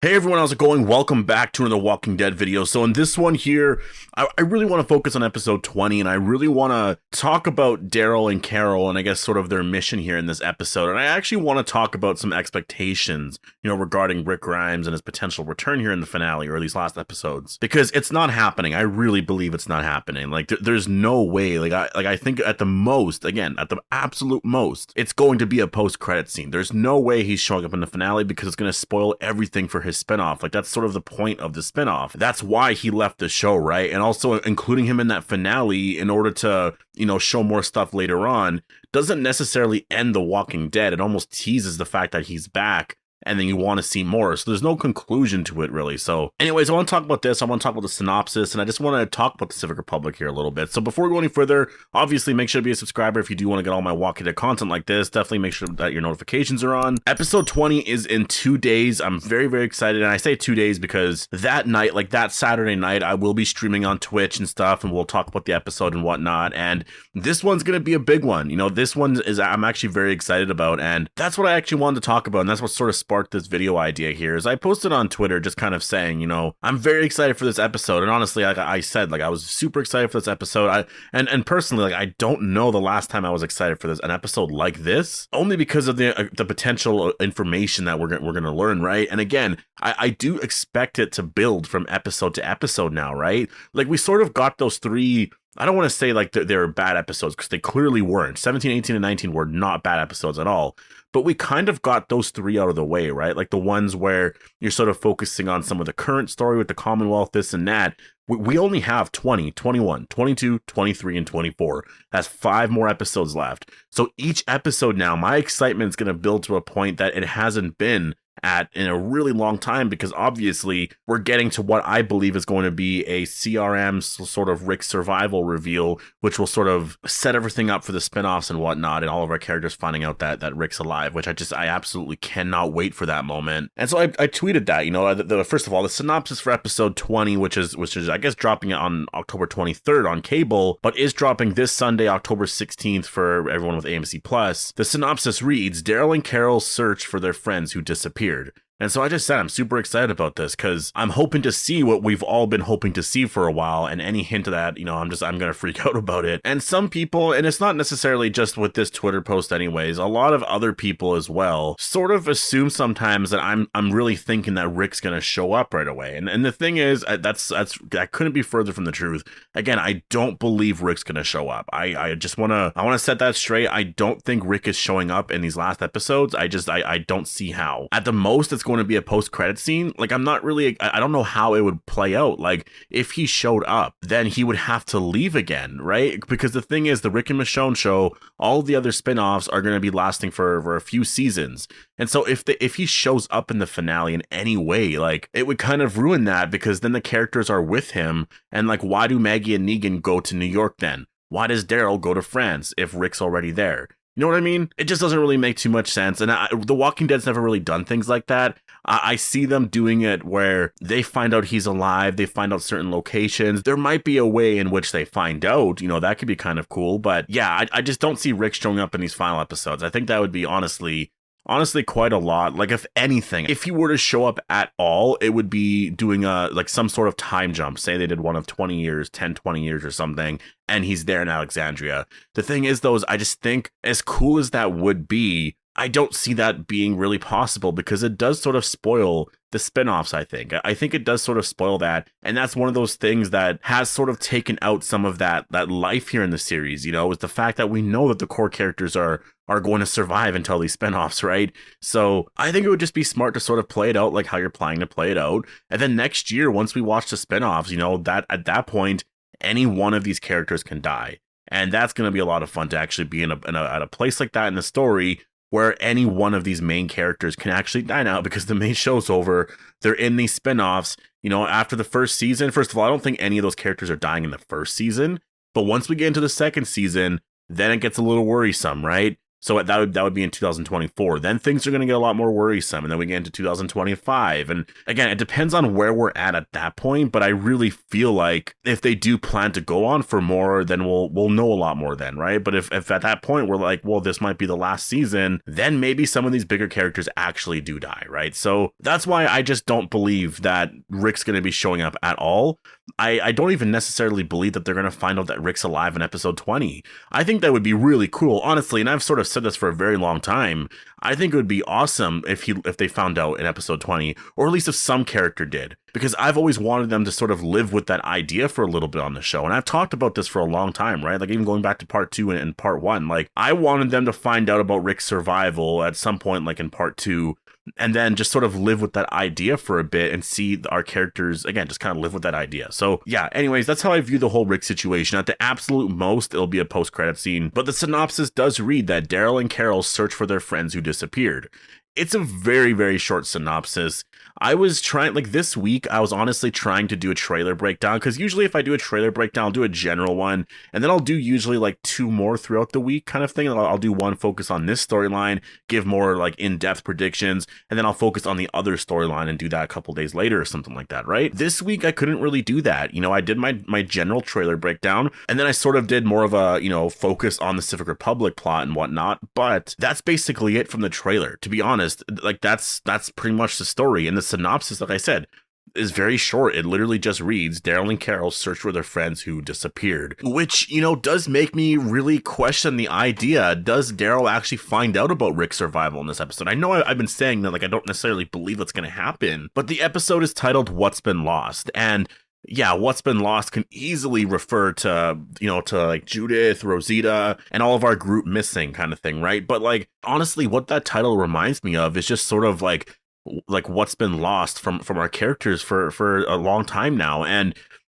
Hey everyone, how's it going? Welcome back to another Walking Dead video. So in this one here, I really want to focus on episode 20, and I really want to talk about Daryl and Carol and I guess sort of their mission here in this episode. And I actually want to talk about some expectations, regarding Rick Grimes and his potential return here in the finale or these last episodes. Because it's not happening. I really believe it's not happening. Like there's no way. I think at the most, again, at the absolute most, it's going to be a post-credit scene. There's no way he's showing up in the finale because it's going to spoil everything for his spinoff. Like that's sort of the point of the spinoff. That's why he left the show, right? And also including him in that finale in order to, show more stuff later on doesn't necessarily end The Walking Dead. It almost teases the fact that he's back, and then you want to see more. So there's no conclusion to it, really. So anyways, I want to talk about this. I want to talk about the synopsis, and I just want to talk about the Civic Republic here a little bit. So before we go any further, obviously make sure to be a subscriber if you do want to get all my Walking Dead content like this. Definitely make sure that your notifications are on. Episode 20 is in 2 days. I'm very, very excited. And I say 2 days because that night, like that Saturday night, I will be streaming on Twitch and stuff, and we'll talk about the episode and whatnot. And this one's going to be a big one. This one is I'm actually very excited about, and that's what I actually wanted to talk about. And that's what sort of sparked this video idea here. Is I posted on Twitter just kind of saying, I'm very excited for this episode. And honestly, like I said, like I was super excited for this episode. And personally, like I don't know the last time I was excited for an episode like this, only because of the potential information that we're going to learn, right? And again, I do expect it to build from episode to episode now, right? Like we sort of got those three. I don't want to say like they're bad episodes because they clearly weren't. 17, 18, and 19 were not bad episodes at all. But we kind of got those three out of the way, right? Like the ones where you're sort of focusing on some of the current story with the Commonwealth, this and that. We only have 20, 21, 22, 23, and 24. That's 5 more episodes left. So each episode now, my excitement is going to build to a point that it hasn't been at in a really long time, because obviously we're getting to what I believe is going to be a CRM sort of Rick survival reveal, which will sort of set everything up for the spinoffs and whatnot, and all of our characters finding out that Rick's alive, which I absolutely cannot wait for that moment. And so I tweeted that, first of all, the synopsis for episode 20, which is I guess dropping it on October 23rd on cable, but is dropping this Sunday, October 16th for everyone with AMC Plus. The synopsis reads, Daryl and Carol search for their friends who disappeared. And so I just said I'm super excited about this because I'm hoping to see what we've all been hoping to see for a while, and any hint of that, I'm going to freak out about it. And some people, and it's not necessarily just with this Twitter post anyways, a lot of other people as well sort of assume sometimes that I'm really thinking that Rick's going to show up right away. And the thing is, that couldn't be further from the truth. Again, I don't believe Rick's going to show up. I want to set that straight. I don't think Rick is showing up in these last episodes. I don't see how. At the most, it's going to be a post-credit scene. Like I don't know how it would play out. Like if he showed up, then he would have to leave again, right? Because the thing is, the Rick and Michonne show, all the other spin-offs are going to be lasting for a few seasons. And so if he shows up in the finale in any way, like it would kind of ruin that, because then the characters are with him, and like why do Maggie and Negan go to New York then? Why does Daryl go to France if Rick's already there? You know what I mean? It just doesn't really make too much sense. And The Walking Dead's never really done things like that. I see them doing it where they find out he's alive, they find out certain locations. There might be a way in which they find out, that could be kind of cool. But yeah, I just don't see Rick showing up in these final episodes. I think that would be honestly quite a lot. Like if anything, if he were to show up at all, it would be doing some sort of time jump. Say they did one of 20 years, 10, 20 years or something, and he's there in Alexandria. The thing is though, I just think as cool as that would be, I don't see that being really possible, because it does sort of spoil the spinoffs. I think it does sort of spoil that. And that's one of those things that has sort of taken out some of that life here in the series, is the fact that we know that the core characters are going to survive until these spinoffs, right? So I think it would just be smart to sort of play it out like how you're planning to play it out. And then next year, once we watch the spinoffs, that at that point, any one of these characters can die. And that's going to be a lot of fun to actually be at a place like that in the story, where any one of these main characters can actually die now, because the main show's over. They're in these spin-offs, after the first season. First of all, I don't think any of those characters are dying in the first season, but once we get into the second season, then it gets a little worrisome, right? So that would be in 2024. Then things are going to get a lot more worrisome. And then we get into 2025. And again, it depends on where we're at that point. But I really feel like if they do plan to go on for more, then we'll know a lot more then, right? But if at that point we're like, well, this might be the last season, then maybe some of these bigger characters actually do die, right? So that's why I just don't believe that Rick's going to be showing up at all. I don't even necessarily believe that they're going to find out that Rick's alive in episode 20. I think that would be really cool, honestly, and I've sort of said this for a very long time. I think it would be awesome if they found out in episode 20, or at least if some character did, because I've always wanted them to sort of live with that idea for a little bit on the show. And I've talked about this for a long time, right? Like even going back to part 2 and part 1, like I wanted them to find out about Rick's survival at some point, like in part 2, and then just sort of live with that idea for a bit and see our characters, again, just kind of live with that idea. So yeah, anyways, that's how I view the whole Rick situation. At the absolute most, it'll be a post-credit scene, but the synopsis does read that Daryl and Carol search for their friends who disappeared. It's a very, very short synopsis. I was trying, like this week, I was honestly trying to do a trailer breakdown, because usually if I do a trailer breakdown, I'll do a general one, and then I'll do usually like 2 more throughout the week kind of thing. I'll do one focus on this storyline, give more like in-depth predictions, and then I'll focus on the other storyline and do that a couple days later or something like that, right? This week, I couldn't really do that. You know, I did my general trailer breakdown, and then I sort of did more of a, you know, focus on the Civic Republic plot and whatnot, but that's basically it from the trailer, to be honest. Like that's pretty much the story, and the synopsis, like I said, is very short. It literally just reads, Daryl and Carol search for their friends who disappeared, which, you know, does make me really question the idea. Does Daryl actually find out about Rick's survival in this episode? I know I've been saying that, like, I don't necessarily believe that's going to happen, but the episode is titled What's Been Lost, and yeah, what's been lost can easily refer to, you know, to like Judith, Rosita, and all of our group missing kind of thing, right? But like, honestly, what that title reminds me of is just sort of like what's been lost from our characters for a long time now. And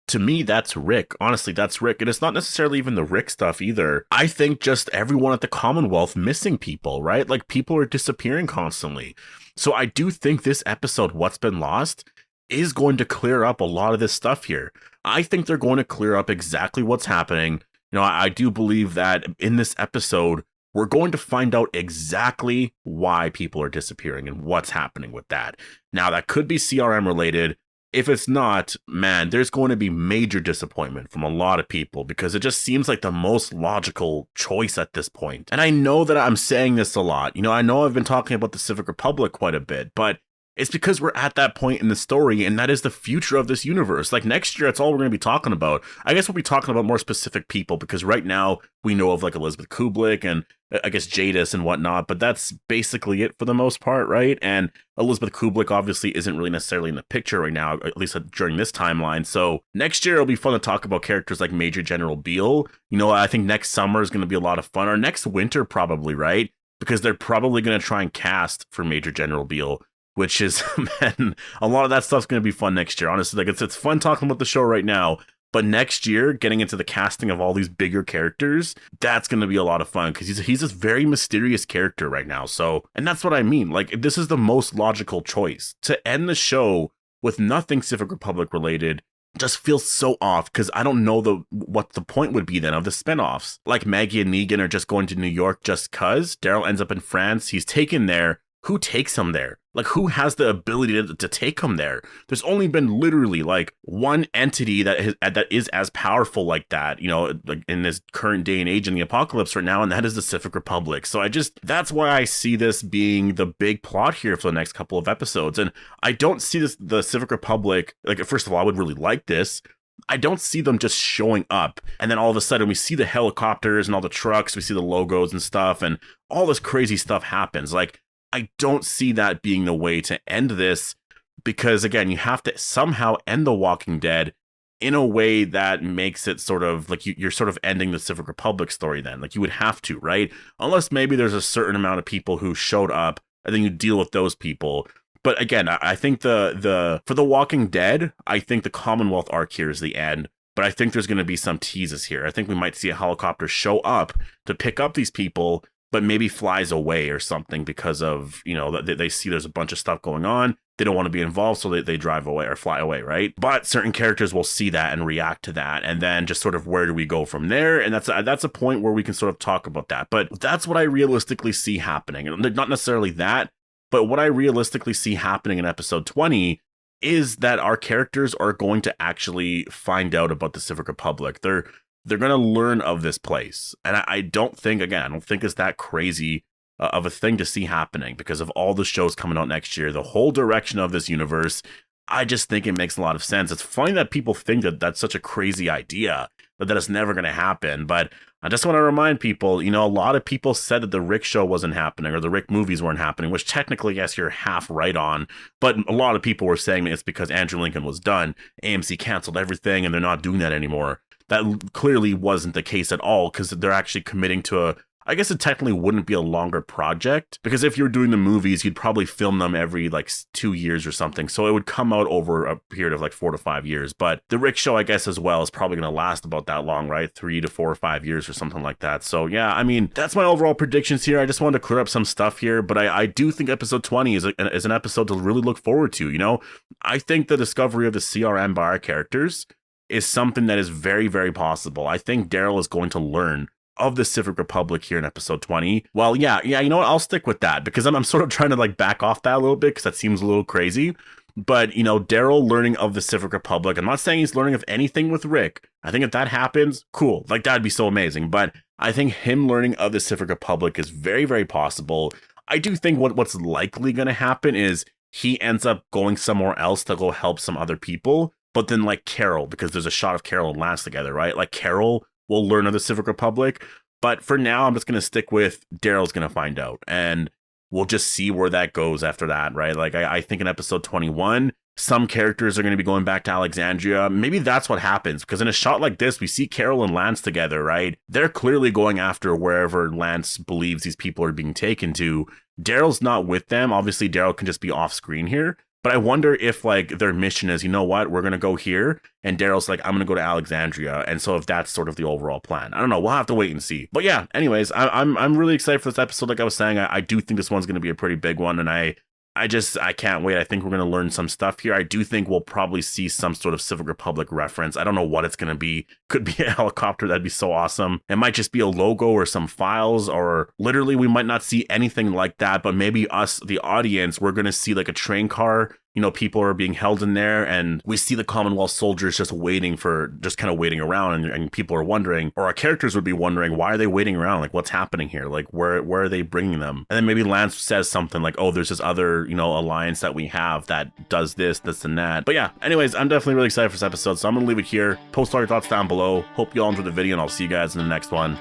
to me, that's Rick. Honestly, that's Rick. And it's not necessarily even the Rick stuff either. I think just everyone at the Commonwealth missing people, right? Like people are disappearing constantly. So I do think this episode, What's Been Lost, is going to clear up a lot of this stuff here. I think they're going to clear up exactly what's happening. You know, I do believe that in this episode, we're going to find out exactly why people are disappearing and what's happening with that. Now, that could be CRM related. If it's not, man, there's going to be major disappointment from a lot of people, because it just seems like the most logical choice at this point. And I know that I'm saying this a lot. You know, I know I've been talking about the Civic Republic quite a bit, but it's because we're at that point in the story, and that is the future of this universe. Like next year, that's all we're going to be talking about. I guess we'll be talking about more specific people, because right now we know of like Elizabeth Kublik and I guess Jadis and whatnot, but that's basically it for the most part, right? And Elizabeth Kublik obviously isn't really necessarily in the picture right now, at least during this timeline. So next year it'll be fun to talk about characters like Major General Beale. You know, I think next summer is going to be a lot of fun, or next winter probably, right? Because they're probably going to try and cast for Major General Beale, which is, man, a lot of that stuff's going to be fun next year. Honestly, like it's fun talking about the show right now, but next year, getting into the casting of all these bigger characters, that's going to be a lot of fun, because he's this very mysterious character right now. So, and that's what I mean. Like, this is the most logical choice. To end the show with nothing Civic Republic related just feels so off, because I don't know what the point would be then of the spinoffs. Like Maggie and Negan are just going to New York just cuz. Daryl ends up in France. He's taken there. Who takes him there? Like, who has the ability to take him there? There's only been literally like one entity that is as powerful like that, you know, like in this current day and age in the apocalypse right now, and that is the Civic Republic. So that's why I see this being the big plot here for the next couple of episodes. And I don't see the Civic Republic, like, first of all, I would really like this. I don't see them just showing up and then all of a sudden we see the helicopters and all the trucks, we see the logos and stuff, and all this crazy stuff happens. Like, I don't see that being the way to end this, because again, you have to somehow end The Walking Dead in a way that makes it sort of like you're sort of ending the Civic Republic story then. Like, you would have to, right? Unless maybe there's a certain amount of people who showed up and then you deal with those people. But again, I think for The Walking Dead, I think the Commonwealth arc here is the end. But I think there's going to be some teases here. I think we might see a helicopter show up to pick up these people, but maybe flies away or something because of, you know, they see there's a bunch of stuff going on. They don't want to be involved, so they drive away or fly away, right? But certain characters will see that and react to that, and then just sort of where do we go from there? And that's a point where we can sort of talk about that. But that's what I realistically see happening. And not necessarily that, but what I realistically see happening in episode 20 is that our characters are going to actually find out about the Civic Republic. They're going to learn of this place. And I don't think it's that crazy of a thing to see happening because of all the shows coming out next year, the whole direction of this universe. I just think it makes a lot of sense. It's funny that people think that that's such a crazy idea, that it's never going to happen. But I just want to remind people, you know, a lot of people said that the Rick show wasn't happening or the Rick movies weren't happening, which technically, yes, you're half right on. But a lot of people were saying it's because Andrew Lincoln was done. AMC canceled everything and they're not doing that anymore. That clearly wasn't the case at all because they're actually committing to I guess it technically wouldn't be a longer project because if you're doing the movies, you'd probably film them every like 2 years or something. So it would come out over a period of like 4 to 5 years. But the Rick show, I guess, as well is probably going to last about that long, right? 3 to 4 or 5 years or something like that. So yeah, I mean, that's my overall predictions here. I just wanted to clear up some stuff here, but I do think episode 20 is an episode to really look forward to. You know, I think the discovery of the CRM by our characters is something that is very, very possible. I think Daryl is going to learn of the Civic Republic here in episode 20. Well, yeah, you know what? I'll stick with that because I'm sort of trying to like back off that a little bit because that seems a little crazy. But, you know, Daryl learning of the Civic Republic, I'm not saying he's learning of anything with Rick. I think if that happens, cool. Like, that'd be so amazing. But I think him learning of the Civic Republic is very, very possible. I do think what's likely going to happen is he ends up going somewhere else to go help some other people. But then, like, Carol, because there's a shot of Carol and Lance together, right? Like, Carol will learn of the Civic Republic. But for now, I'm just going to stick with Daryl's going to find out. And we'll just see where that goes after that, right? Like, I think in episode 21, some characters are going to be going back to Alexandria. Maybe that's what happens. Because in a shot like this, we see Carol and Lance together, right? They're clearly going after wherever Lance believes these people are being taken to. Daryl's not with them. Obviously, Daryl can just be off screen here. But I wonder if, like, their mission is, you know what, we're going to go here. And Daryl's like, I'm going to go to Alexandria. And so if that's sort of the overall plan, I don't know. We'll have to wait and see. But yeah, anyways, I'm really excited for this episode. Like I was saying, I do think this one's going to be a pretty big one. And I can't wait. I think we're going to learn some stuff here. I do think we'll probably see some sort of Civic Republic reference. I don't know what it's going to be. Could be a helicopter. That'd be so awesome. It might just be a logo or some files, or literally we might not see anything like that, but maybe us, the audience, we're going to see like a train car. You know, people are being held in there and we see the Commonwealth soldiers just kind of waiting around and people are wondering, or our characters would be wondering, why are they waiting around? Like, what's happening here? Like, where are they bringing them? And then maybe Lance says something like, oh, there's this other, you know, alliance that we have that does this and that. But yeah, anyways, I'm definitely really excited for this episode. So I'm going to leave it here. Post all your thoughts down below. Hope you all enjoyed the video and I'll see you guys in the next one.